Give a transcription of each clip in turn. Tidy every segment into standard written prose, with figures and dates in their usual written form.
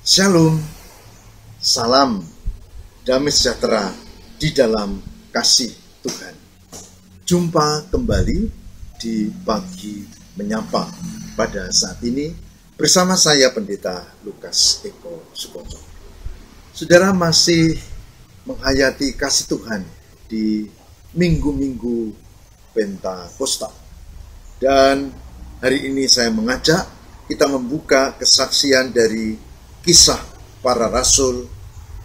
Shalom, salam damai sejahtera di dalam kasih Tuhan. Jumpa kembali di Pagi Menyapa pada saat ini bersama saya Pendeta Lukas Eko Sukoco. Saudara masih menghayati kasih Tuhan di minggu-minggu Pentakosta. Dan hari ini saya mengajak kita membuka kesaksian dari Kisah Para Rasul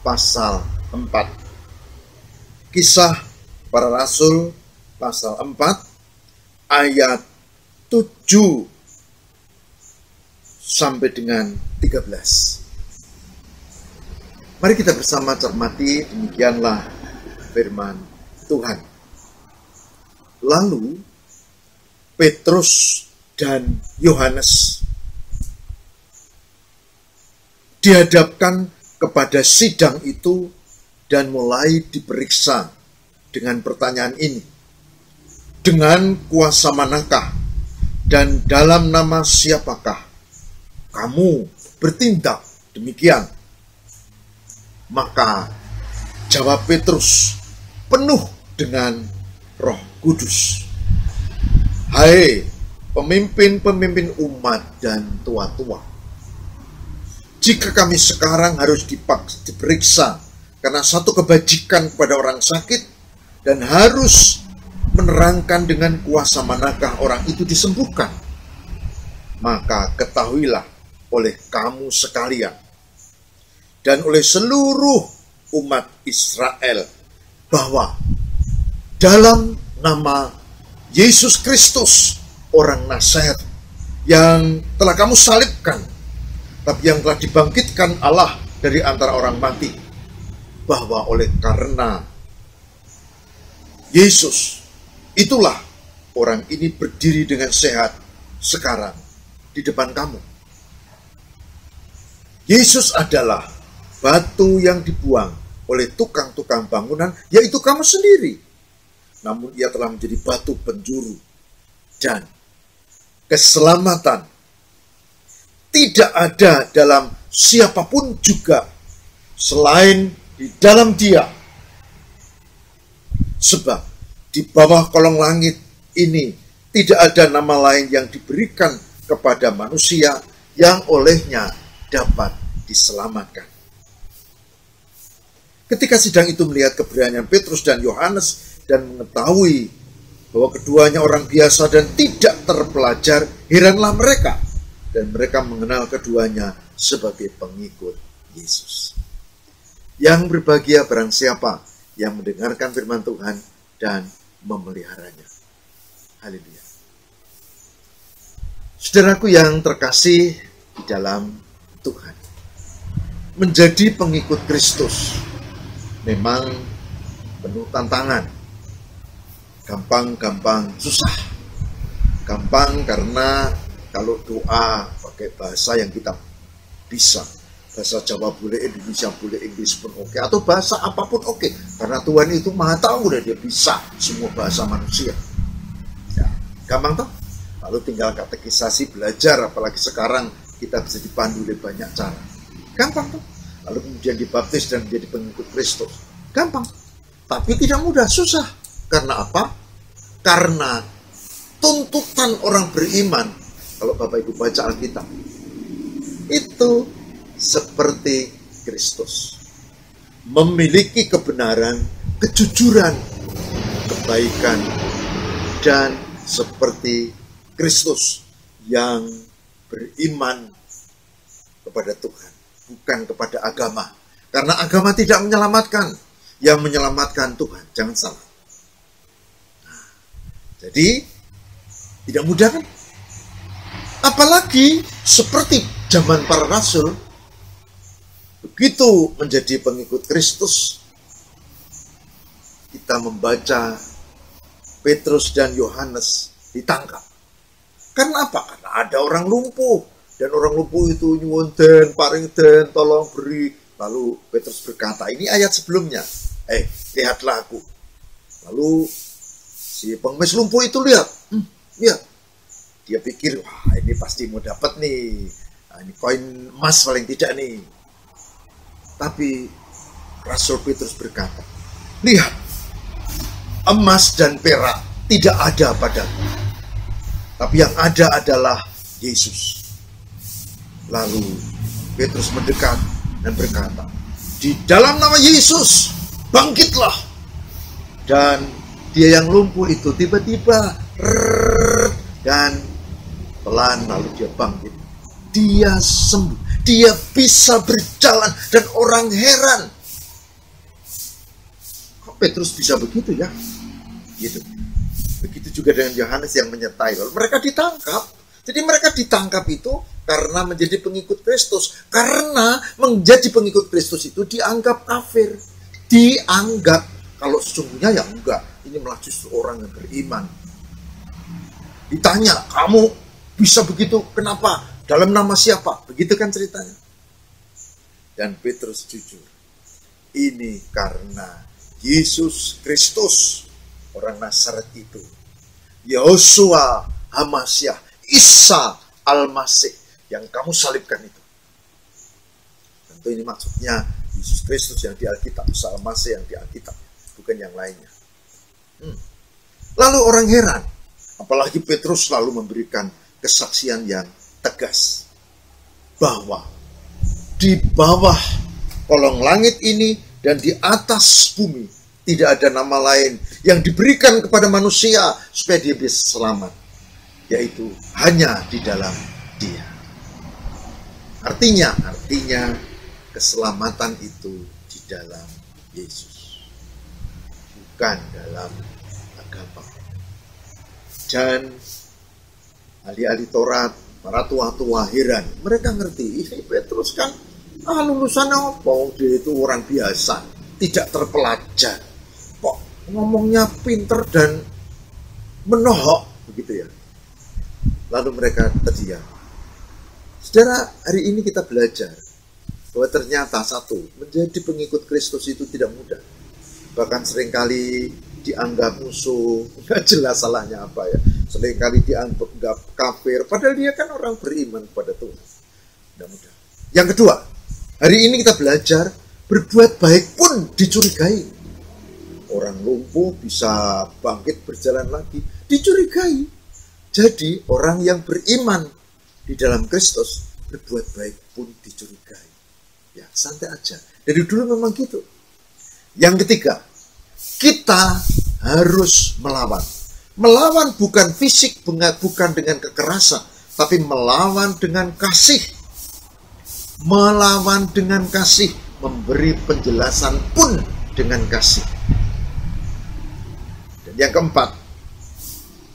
pasal 4. Kisah Para Rasul pasal 4 ayat 7 sampai dengan 13. Mari kita bersama cermati, demikianlah firman Tuhan. Lalu Petrus dan Yohanes dihadapkan kepada sidang itu dan mulai diperiksa dengan pertanyaan ini. Dengan kuasa manakah dan dalam nama siapakah kamu bertindak demikian? Maka jawab Petrus penuh dengan Roh Kudus, "Hai pemimpin-pemimpin umat dan tua-tua, jika kami sekarang harus diperiksa karena satu kebajikan kepada orang sakit dan harus menerangkan dengan kuasa manakah orang itu disembuhkan, maka ketahuilah oleh kamu sekalian dan oleh seluruh umat Israel bahwa dalam nama Yesus Kristus orang Nazaret yang telah kamu salibkan, tapi yang telah dibangkitkan Allah dari antara orang mati, bahwa oleh karena Yesus itulah orang ini berdiri dengan sehat sekarang di depan kamu. Yesus adalah batu yang dibuang oleh tukang-tukang bangunan, yaitu kamu sendiri. Namun ia telah menjadi batu penjuru, dan keselamatan tidak ada dalam siapapun juga selain di dalam Dia. Sebab di bawah kolong langit ini tidak ada nama lain yang diberikan kepada manusia yang olehnya dapat diselamatkan." Ketika sidang itu melihat keberanian Petrus dan Yohanes dan mengetahui bahwa keduanya orang biasa dan tidak terpelajar, heranlah mereka. Dan mereka mengenal keduanya sebagai pengikut Yesus. Yang berbahagia barang siapa yang mendengarkan firman Tuhan dan memeliharanya. Haleluya. Saudaraku yang terkasih di dalam Tuhan, menjadi pengikut Kristus memang penuh tantangan. Gampang-gampang susah. Gampang karena kalau doa pakai bahasa yang kita bisa, bahasa Jawa boleh, Indonesia boleh, Inggris pun oke, atau bahasa apapun oke, karena Tuhan itu maha tahu dan Dia bisa semua bahasa manusia. Ya, gampang toh? Lalu tinggal katekisasi, belajar, apalagi sekarang kita bisa dipandu oleh banyak cara. Gampang toh? Lalu kemudian dibaptis dan menjadi pengikut Kristus. Gampang. Tapi tidak mudah, susah. Karena apa? Karena tuntutan orang beriman, kalau Bapak Ibu baca Alkitab, itu seperti Kristus. Memiliki kebenaran, kejujuran, kebaikan, dan seperti Kristus yang beriman kepada Tuhan, bukan kepada agama. Karena agama tidak menyelamatkan, yang menyelamatkan Tuhan. Jangan salah. Nah, jadi, tidak mudah kan? Apalagi seperti zaman para rasul, begitu menjadi pengikut Kristus, kita membaca Petrus dan Yohanes ditangkap. Karena apa? Karena ada orang lumpuh, dan orang lumpuh itu nyuwun den, paring den, tolong beri. Lalu Petrus berkata, ini ayat sebelumnya, lihatlah aku. Lalu si pengemis lumpuh itu lihat, lihat. Dia pikir, wah ini pasti mau dapat nih. Nah, ini koin emas paling tidak nih. Tapi Rasul Petrus berkata, lihat, emas dan perak tidak ada padaku, tapi yang ada adalah Yesus. Lalu Petrus mendekat dan berkata, di dalam nama Yesus, bangkitlah. Dan dia yang lumpuh itu tiba-tiba dan pelan lalu dia bangkit. Dia sembuh, dia bisa berjalan, dan orang heran. Kok Petrus bisa begitu ya? Gitu. Begitu juga dengan Yohanes yang menyertai. Lalu mereka ditangkap. Jadi mereka ditangkap itu karena menjadi pengikut Kristus. Karena menjadi pengikut Kristus itu dianggap kafir. Dianggap, kalau sesungguhnya ya enggak. Ini malah justru orang yang beriman. Ditanya, kamu bisa begitu, kenapa? Dalam nama siapa? Begitu kan ceritanya. Dan Petrus jujur. Ini karena Yesus Kristus, orang Nazaret itu. Yosua Hamasyah, Isa Al-Masih, yang kamu salibkan itu. Tentu ini maksudnya Yesus Kristus yang di Alkitab, Isa Al-Masih yang di Alkitab, bukan yang lainnya. Lalu orang heran, apalagi Petrus selalu memberikan kesaksian yang tegas bahwa di bawah kolong langit ini dan di atas bumi tidak ada nama lain yang diberikan kepada manusia supaya dia bisa selamat, yaitu hanya di dalam Dia. Artinya keselamatan itu di dalam Yesus, bukan dalam agama. Dan ahli-ahli Taurat, para tua-tua heran. Mereka ngerti, ini Petrus kan lulusannya apa? Dia itu orang biasa, tidak terpelajar. Kok ngomongnya pinter dan menohok, begitu ya. Lalu mereka terdiam. Saudara, hari ini kita belajar bahwa ternyata satu, menjadi pengikut Kristus itu tidak mudah. Bahkan seringkali dianggap musuh, nggak jelas salahnya apa ya. Seringkali dianggap kafir, padahal dia kan orang beriman kepada Tuhan. Tidak mudah. Yang kedua, hari ini kita belajar berbuat baik pun dicurigai. Orang lumpuh bisa bangkit berjalan lagi, dicurigai. Jadi orang yang beriman di dalam Kristus berbuat baik pun dicurigai. Ya, santai aja. Dari dulu memang gitu. Yang ketiga, kita harus melawan. Melawan bukan fisik, bukan dengan kekerasan, tapi melawan dengan kasih. Melawan dengan kasih, memberi penjelasan pun dengan kasih. Dan yang keempat,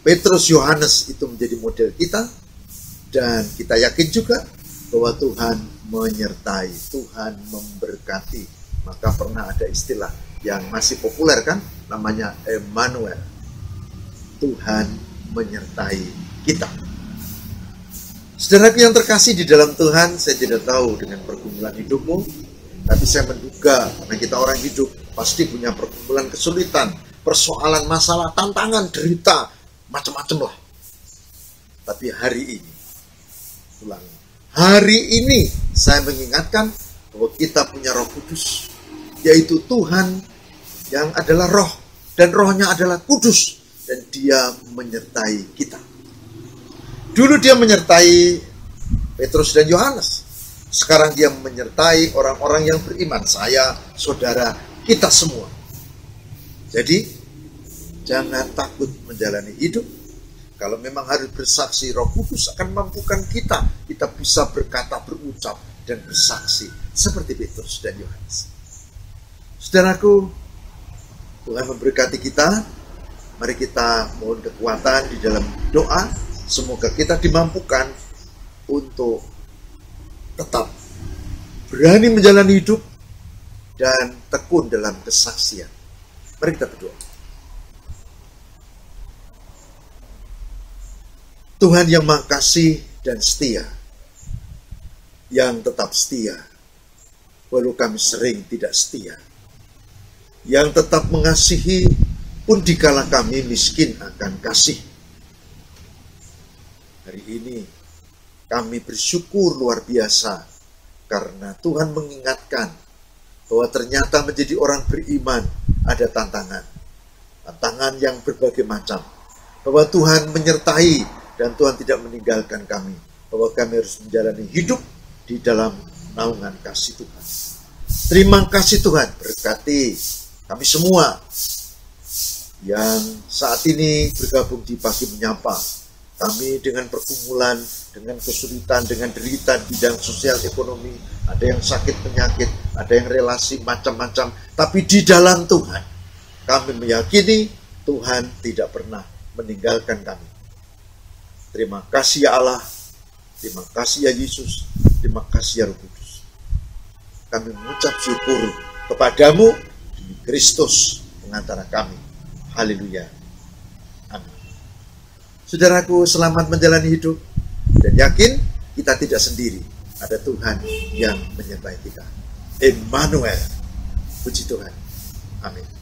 Petrus, Yohanes itu menjadi model kita, dan kita yakin juga bahwa Tuhan menyertai, Tuhan memberkati. Maka pernah ada istilah yang masih populer kan, namanya Emmanuel. Tuhan menyertai kita. Saudaraku yang terkasih di dalam Tuhan, saya tidak tahu dengan pergumulan hidupmu, tapi saya menduga karena kita orang hidup pasti punya pergumulan, kesulitan, persoalan, masalah, tantangan, derita, macam-macam lah. Tapi hari ini saya mengingatkan bahwa kita punya Roh Kudus, yaitu Tuhan yang adalah Roh, dan Rohnya adalah kudus, dan Dia menyertai kita. Dulu Dia menyertai Petrus dan Yohanes, sekarang Dia menyertai orang-orang yang beriman, saya, saudara, kita semua. Jadi jangan takut menjalani hidup. Kalau memang harus bersaksi, Roh Kudus akan mampukan kita bisa berkata, berucap, dan bersaksi seperti Petrus dan Yohanes. Saudaraku, Tuhan memberkati kita. Mari kita mohon kekuatan di dalam doa. Semoga kita dimampukan untuk tetap berani menjalani hidup dan tekun dalam kesaksian. Mari kita berdoa. Tuhan yang Maha Kasih dan setia, yang tetap setia, walau kami sering tidak setia, yang tetap mengasihi pun dikala kami miskin akan kasih. Hari ini kami bersyukur luar biasa karena Tuhan mengingatkan bahwa ternyata menjadi orang beriman ada tantangan. Tantangan yang berbagai macam. Bahwa Tuhan menyertai dan Tuhan tidak meninggalkan kami. Bahwa kami harus menjalani hidup di dalam naungan kasih Tuhan. Terima kasih Tuhan, berkati kami semua yang saat ini bergabung di Pagi Menyapa. Kami dengan pergumulan, dengan kesulitan, dengan derita di bidang sosial ekonomi, ada yang sakit penyakit, ada yang relasi macam-macam, tapi di dalam Tuhan kami meyakini Tuhan tidak pernah meninggalkan kami. Terima kasih ya Allah, terima kasih ya Yesus, terima kasih ya Roh Kudus. Kami mengucap syukur kepadamu demi Kristus pengantara kami. Haleluya. Amin. Saudaraku, selamat menjalani hidup dan yakin kita tidak sendiri. Ada Tuhan yang menyertai kita. Emmanuel. Puji Tuhan. Amin.